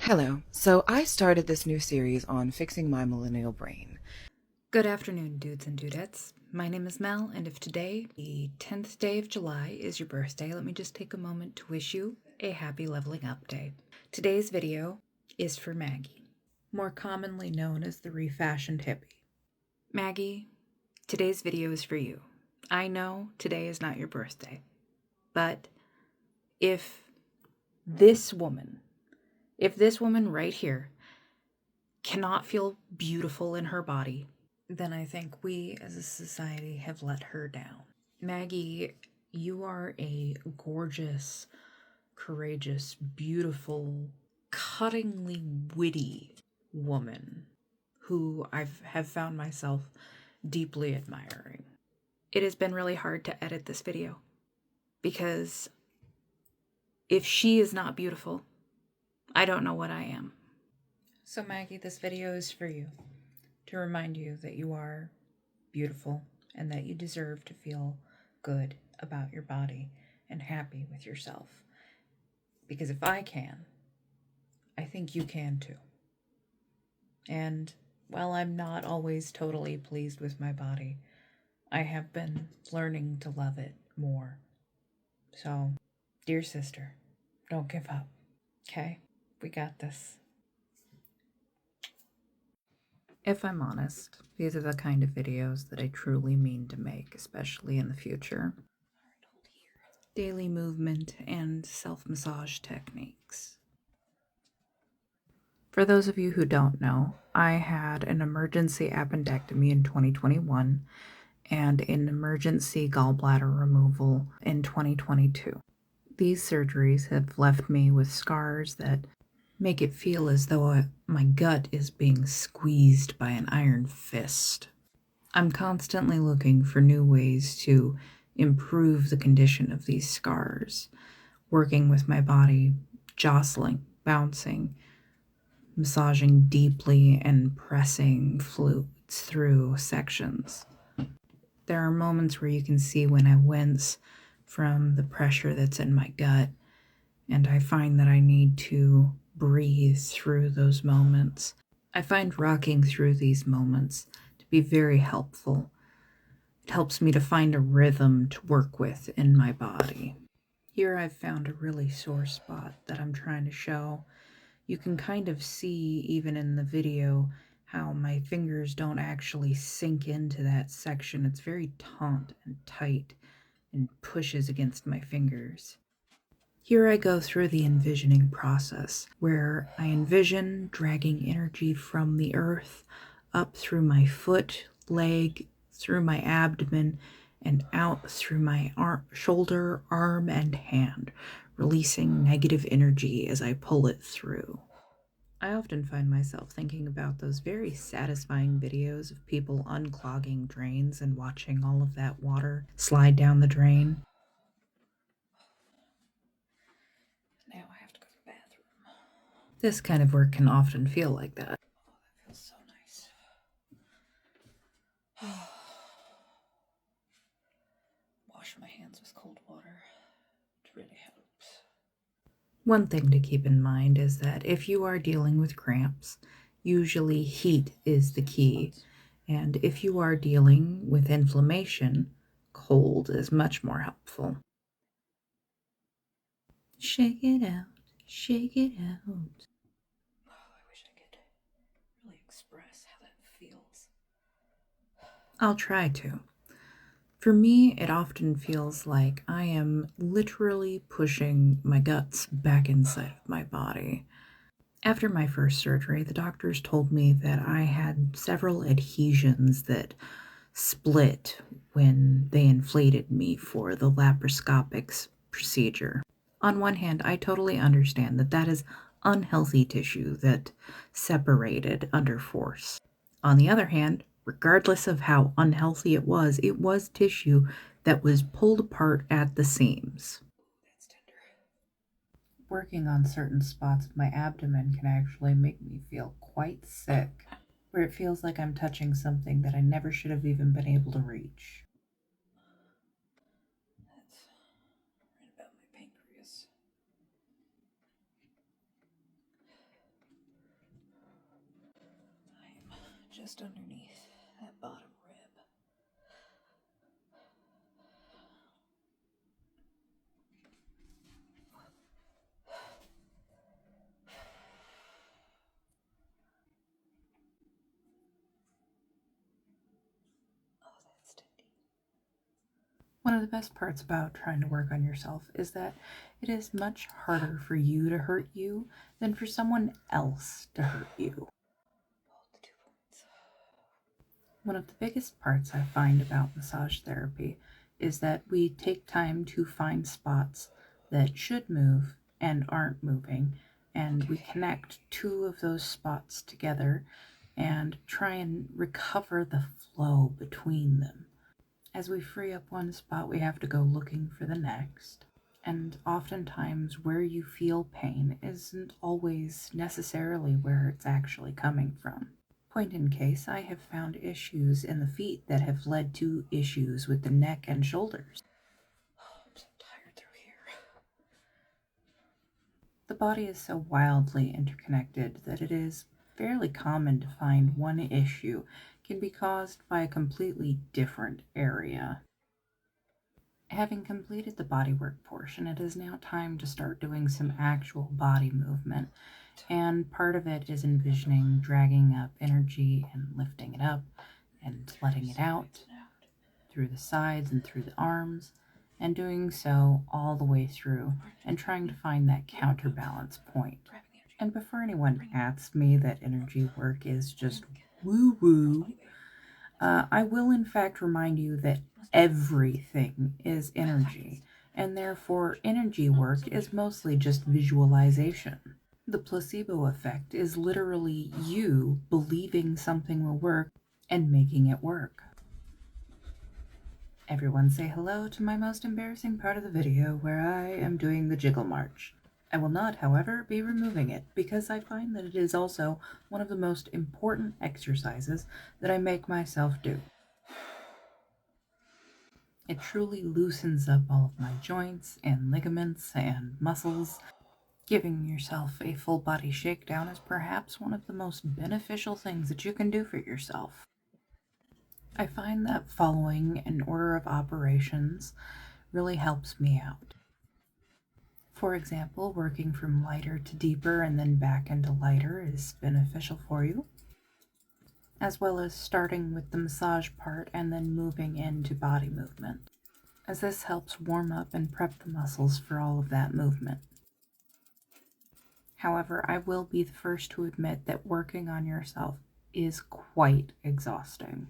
Hello. So I started this new series on fixing my millennial brain. Good afternoon, dudes and dudettes. My name is Mel, and if today, the 10th day of July, is your birthday, let me just take a moment to wish you a happy leveling up day. Today's video is for Maggie, more commonly known as the refashioned hippie. Maggie, today's video is for you. I know today is not your birthday, but if this woman right here cannot feel beautiful in her body, then I think we as a society have let her down. Maggie, you are a gorgeous, courageous, beautiful, cuttingly witty woman who have found myself deeply admiring. It has been really hard to edit this video because if she is not beautiful, I don't know what I am. So Maggie, this video is for you, to remind you that you are beautiful and that you deserve to feel good about your body and happy with yourself. Because if I can, I think you can too. And while I'm not always totally pleased with my body, I have been learning to love it more. So, dear sister, don't give up, okay? We got this. If I'm honest, these are the kind of videos that I truly mean to make, especially in the future. Daily movement and self-massage techniques. For those of you who don't know, I had an emergency appendectomy in 2021 and an emergency gallbladder removal in 2022. These surgeries have left me with scars that make it feel as though my gut is being squeezed by an iron fist. I'm constantly looking for new ways to improve the condition of these scars, working with my body, jostling, bouncing, massaging deeply and pressing fluids through sections. There are moments where you can see when I wince from the pressure that's in my gut, and I find that I need to breathe through those moments. I find rocking through these moments to be very helpful. It helps me to find a rhythm to work with in my body. Here I've found a really sore spot that I'm trying to show. You can kind of see, even in the video, how my fingers don't actually sink into that section. It's very taut and tight and pushes against my fingers. Here I go through the envisioning process, where I envision dragging energy from the earth up through my foot, leg, through my abdomen, and out through my shoulder, arm, and hand, releasing negative energy as I pull it through. I often find myself thinking about those very satisfying videos of people unclogging drains and watching all of that water slide down the drain. Now I have to go to the bathroom. This kind of work can often feel like that. Oh, that feels so nice. Wash my hands with cold water. It really helps. One thing to keep in mind is that if you are dealing with cramps, usually heat is the key. And if you are dealing with inflammation, cold is much more helpful. Shake it out, shake it out. Oh, I wish I could really express how that feels. I'll try to. For me, it often feels like I am literally pushing my guts back inside of my body. After my first surgery, the doctors told me that I had several adhesions that split when they inflated me for the laparoscopic procedure. On one hand, I totally understand that that is unhealthy tissue that separated under force. On the other hand, regardless of how unhealthy it was tissue that was pulled apart at the seams. That's tender. Working on certain spots of my abdomen can actually make me feel quite sick, where it feels like I'm touching something that I never should have even been able to reach. That's right about my pancreas. just underneath that bottom rib. Oh, that's tendy. One of the best parts about trying to work on yourself is that it is much harder for you to hurt you than for someone else to hurt you. One of the biggest parts I find about massage therapy is that we take time to find spots that should move and aren't moving, and we connect two of those spots together and try and recover the flow between them. As we free up one spot, we have to go looking for the next. And oftentimes, where you feel pain isn't always necessarily where it's actually coming from. Point in case, I have found issues in the feet that have led to issues with the neck and shoulders. Oh, I'm so tired through here. The body is so wildly interconnected that it is fairly common to find one issue can be caused by a completely different area. Having completed the bodywork portion, it is now time to start doing some actual body movement. And part of it is envisioning dragging up energy and lifting it up and letting it out through the sides and through the arms, and doing so all the way through and trying to find that counterbalance point. And before anyone asks me that energy work is just woo-woo, I will in fact remind you that everything is energy, and therefore energy work is mostly just visualization. The placebo effect is literally you believing something will work and making it work. Everyone say hello to my most embarrassing part of the video where I am doing the jiggle march. I will not, however, be removing it because I find that it is also one of the most important exercises that I make myself do. It truly loosens up all of my joints and ligaments and muscles. Giving yourself a full body shakedown is perhaps one of the most beneficial things that you can do for yourself. I find that following an order of operations really helps me out. For example, working from lighter to deeper and then back into lighter is beneficial for you, as well as starting with the massage part and then moving into body movement, as this helps warm up and prep the muscles for all of that movement. However, I will be the first to admit that working on yourself is quite exhausting.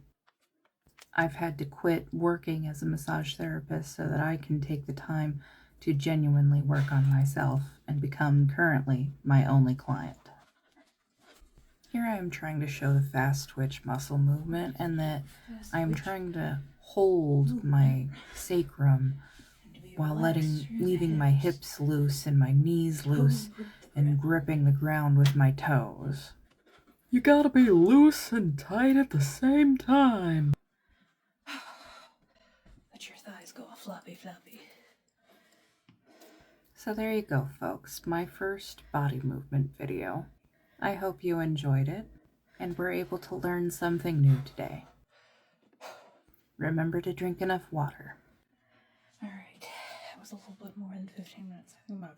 I've had to quit working as a massage therapist so that I can take the time to genuinely work on myself and become currently my only client. Here I am trying to show the fast twitch muscle movement and that I am trying to hold my sacrum while leaving my hips loose and my knees loose and gripping the ground with my toes. You gotta be loose and tight at the same time. Let your thighs go floppy floppy. So there you go, folks. My first body movement video. I hope you enjoyed it and were able to learn something new today. Remember to drink enough water. All right, that was a little bit more than 15 minutes. I'm gonna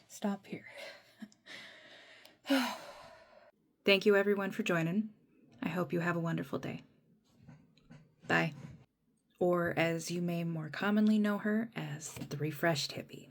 stop here. Thank you everyone for joining. I hope you have a wonderful day. Bye. Or as you may more commonly know her as the Refreshed Hippie.